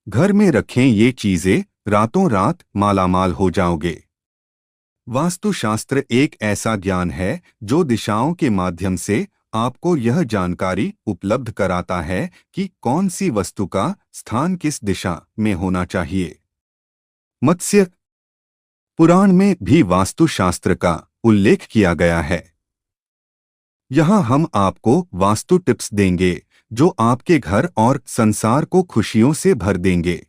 घर में रखें ये चीजें, रातों रात मालामाल हो जाओगे। वास्तुशास्त्र एक ऐसा ज्ञान है जो दिशाओं के माध्यम से आपको यह जानकारी उपलब्ध कराता है कि कौन सी वस्तु का स्थान किस दिशा में होना चाहिए। मत्स्य पुराण में भी वास्तुशास्त्र का उल्लेख किया गया है। यहाँ हम आपको वास्तु टिप्स देंगे जो आपके घर और संसार को खुशियों से भर देंगे।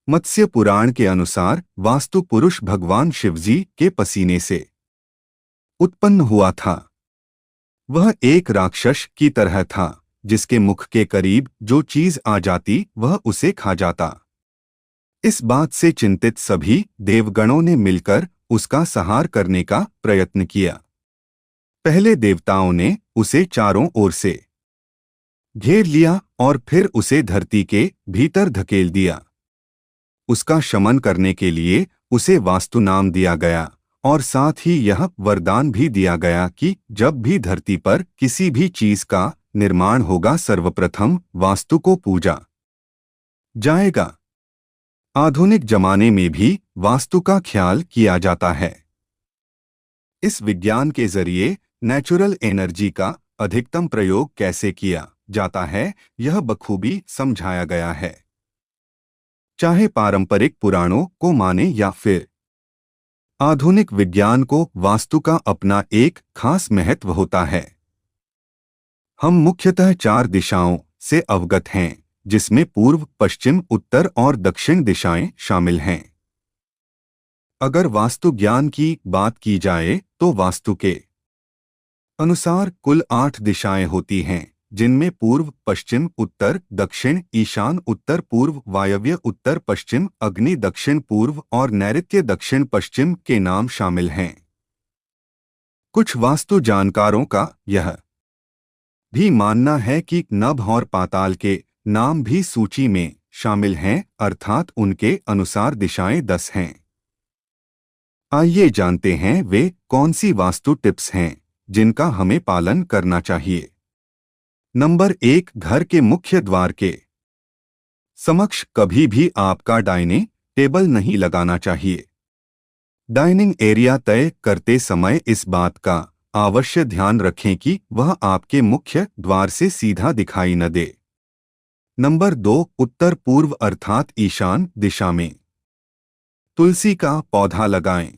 मत्स्य पुराण के अनुसार वास्तु पुरुष भगवान शिवजी के पसीने से उत्पन्न हुआ था। वह एक राक्षस की तरह था जिसके मुख के करीब जो चीज आ जाती वह उसे खा जाता। इस बात से चिंतित सभी देवगणों ने मिलकर उसका संहार करने का प्रयत्न किया। पहले देवताओं ने उसे चारों ओर से घेर लिया और फिर उसे धरती के भीतर धकेल दिया। उसका शमन करने के लिए उसे वास्तु नाम दिया गया और साथ ही यह वरदान भी दिया गया कि जब भी धरती पर किसी भी चीज का निर्माण होगा सर्वप्रथम वास्तु को पूजा जाएगा। आधुनिक जमाने में भी वास्तु का ख्याल किया जाता है। इस विज्ञान के जरिए नेचुरल एनर्जी का अधिकतम प्रयोग कैसे किया जाता है यह बखूबी समझाया गया है। चाहे पारंपरिक पुराणों को माने या फिर आधुनिक विज्ञान को, वास्तु का अपना एक खास महत्व होता है। हम मुख्यतः 4 दिशाओं से अवगत हैं जिसमें पूर्व, पश्चिम, उत्तर और दक्षिण दिशाएं शामिल हैं। अगर वास्तु ज्ञान की बात की जाए तो वास्तु के अनुसार कुल 8 दिशाएं होती हैं जिनमें पूर्व, पश्चिम, उत्तर, दक्षिण, ईशान, उत्तर पूर्व, वायव्य, उत्तर पश्चिम, अग्नि, दक्षिण पूर्व और नैऋत्य दक्षिण पश्चिम के नाम शामिल हैं। कुछ वास्तु जानकारों का यह भी मानना है कि नभ और पाताल के नाम भी सूची में शामिल हैं, अर्थात उनके अनुसार दिशाएं 10 हैं। आइए जानते हैं वे कौन सी वास्तु टिप्स हैं जिनका हमें पालन करना चाहिए। नंबर 1, घर के मुख्य द्वार के समक्ष कभी भी आपका डाइनिंग टेबल नहीं लगाना चाहिए। डाइनिंग एरिया तय करते समय इस बात का अवश्य ध्यान रखें कि वह आपके मुख्य द्वार से सीधा दिखाई न दे। नंबर 2, उत्तर पूर्व अर्थात ईशान दिशा में तुलसी का पौधा लगाएं।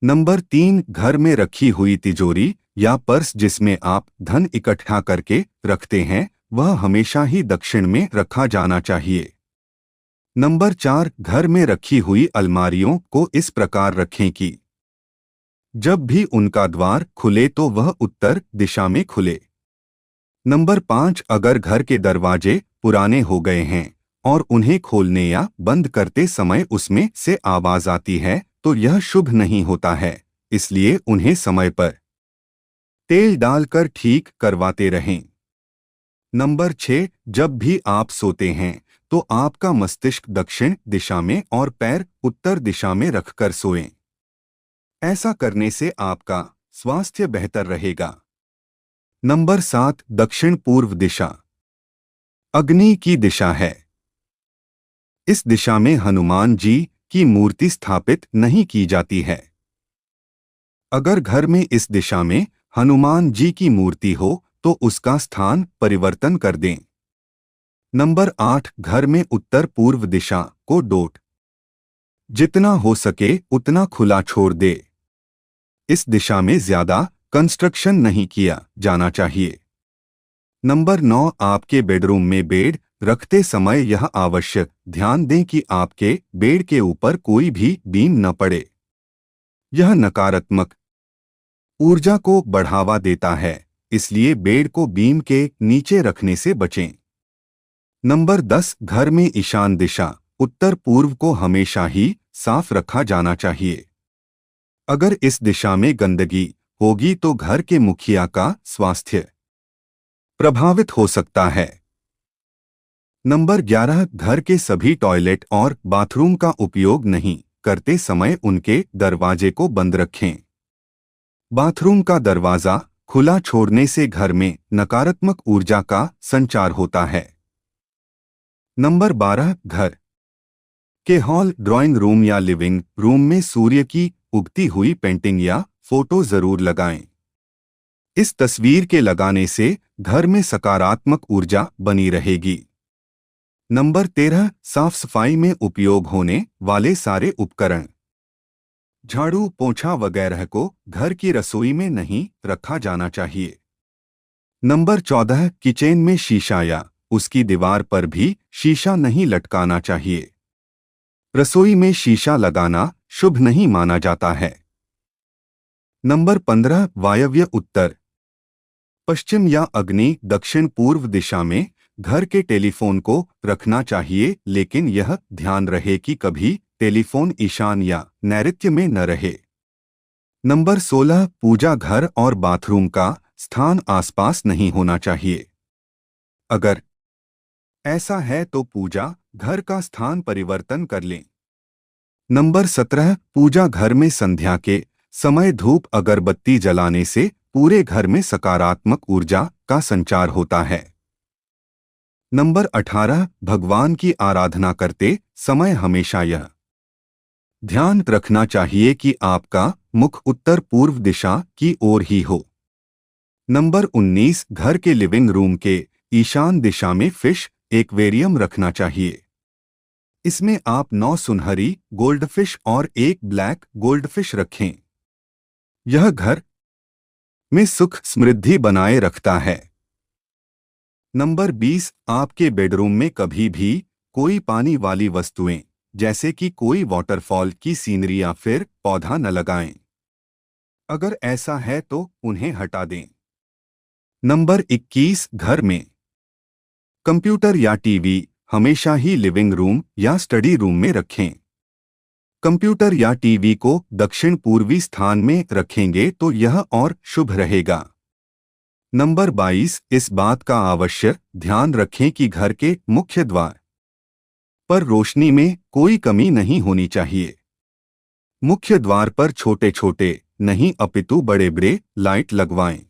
नंबर 3, घर में रखी हुई तिजोरी या पर्स जिसमें आप धन इकट्ठा करके रखते हैं वह हमेशा ही दक्षिण में रखा जाना चाहिए। नंबर 4, घर में रखी हुई अलमारियों को इस प्रकार रखें कि जब भी उनका द्वार खुले तो वह उत्तर दिशा में खुले। नंबर 5, अगर घर के दरवाजे पुराने हो गए हैं और उन्हें खोलने या बंद करते समय उसमें से आवाज आती है तो यह शुभ नहीं होता है, इसलिए उन्हें समय पर तेल डालकर ठीक करवाते रहें। नंबर 6, जब भी आप सोते हैं तो आपका मस्तिष्क दक्षिण दिशा में और पैर उत्तर दिशा में रखकर सोएं। ऐसा करने से आपका स्वास्थ्य बेहतर रहेगा। नंबर 7, दक्षिण पूर्व दिशा अग्नि की दिशा है। इस दिशा में हनुमान जी की मूर्ति स्थापित नहीं की जाती है। अगर घर में इस दिशा में हनुमान जी की मूर्ति हो तो उसका स्थान परिवर्तन कर दें। नंबर 8, घर में उत्तर पूर्व दिशा को डोट जितना हो सके उतना खुला छोड़ दे। इस दिशा में ज्यादा कंस्ट्रक्शन नहीं किया जाना चाहिए। नंबर 9, आपके बेडरूम में बेड रखते समय यह आवश्यक ध्यान दें कि आपके बेड के ऊपर कोई भी बीम न पड़े। यह नकारात्मक ऊर्जा को बढ़ावा देता है, इसलिए बेड को बीम के नीचे रखने से बचें। नंबर 10, घर में ईशान दिशा उत्तर पूर्व को हमेशा ही साफ रखा जाना चाहिए। अगर इस दिशा में गंदगी होगी तो घर के मुखिया का स्वास्थ्य प्रभावित हो सकता है। नंबर 11, घर के सभी टॉयलेट और बाथरूम का उपयोग नहीं करते समय उनके दरवाजे को बंद रखें। बाथरूम का दरवाजा खुला छोड़ने से घर में नकारात्मक ऊर्जा का संचार होता है। नंबर 12 घर के हॉल, ड्राइंग रूम या लिविंग रूम में सूर्य की उगती हुई पेंटिंग या फोटो जरूर लगाएं। इस तस्वीर के लगाने से घर में सकारात्मक ऊर्जा बनी रहेगी। नंबर 13 साफ सफाई में उपयोग होने वाले सारे उपकरण, झाड़ू, पोंछा वगैरह को घर की रसोई में नहीं रखा जाना चाहिए। नंबर 14 किचन में शीशा या उसकी दीवार पर भी शीशा नहीं लटकाना चाहिए। रसोई में शीशा लगाना शुभ नहीं माना जाता है। नंबर 15 वायव्य उत्तर पश्चिम या अग्नि दक्षिण पूर्व दिशा में घर के टेलीफोन को रखना चाहिए, लेकिन यह ध्यान रहे कि कभी टेलीफोन ईशान या नैऋत्य में न रहे। नंबर 16 पूजा घर और बाथरूम का स्थान आसपास नहीं होना चाहिए। अगर ऐसा है तो पूजा घर का स्थान परिवर्तन कर लें। नंबर 17 पूजा घर में संध्या के समय धूप अगरबत्ती जलाने से पूरे घर में सकारात्मक ऊर्जा का संचार होता है। नंबर 18 भगवान की आराधना करते समय हमेशा यह ध्यान रखना चाहिए कि आपका मुख उत्तर पूर्व दिशा की ओर ही हो। नंबर 19 घर के लिविंग रूम के ईशान दिशा में फिश एक्वेरियम रखना चाहिए। इसमें आप 9 सुनहरी गोल्डफिश और 1 ब्लैक गोल्डफिश रखें। यह घर में सुख समृद्धि बनाए रखता है। नंबर 20 आपके बेडरूम में कभी भी कोई पानी वाली वस्तुएं जैसे कि कोई वाटरफॉल की सीनरी या फिर पौधा न लगाएं। अगर ऐसा है तो उन्हें हटा दें। नंबर 21 घर में कंप्यूटर या टीवी हमेशा ही लिविंग रूम या स्टडी रूम में रखें। कंप्यूटर या टीवी को दक्षिण पूर्वी स्थान में रखेंगे तो यह और शुभ रहेगा। नंबर 22 इस बात का अवश्य ध्यान रखें कि घर के मुख्य द्वार पर रोशनी में कोई कमी नहीं होनी चाहिए। मुख्य द्वार पर छोटे छोटे नहीं अपितु बड़े बड़े लाइट लगवाएं।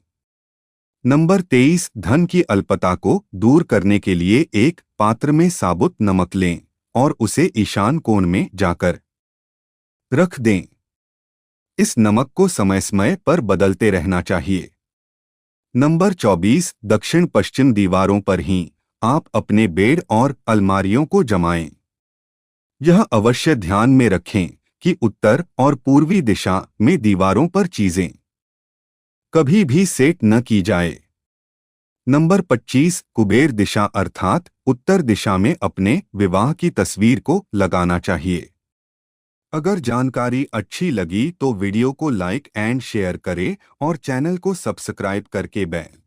नंबर 23 धन की अल्पता को दूर करने के लिए एक पात्र में साबुत नमक लें और उसे ईशान कोण में जाकर रख दें। इस नमक को समय समय पर बदलते रहना चाहिए। नंबर 24 दक्षिण पश्चिम दीवारों पर ही आप अपने बेड और अलमारियों को जमाएं। यह अवश्य ध्यान में रखें कि उत्तर और पूर्वी दिशा में दीवारों पर चीजें कभी भी सेट न की जाए। नंबर 25 कुबेर दिशा अर्थात उत्तर दिशा में अपने विवाह की तस्वीर को लगाना चाहिए। अगर जानकारी अच्छी लगी तो वीडियो को लाइक एंड शेयर करें और चैनल को सब्सक्राइब करके बेल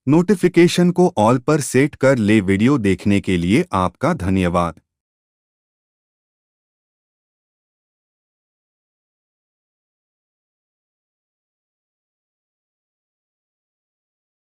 नोटिफिकेशन को ऑल पर सेट कर ले। वीडियो देखने के लिए आपका धन्यवाद।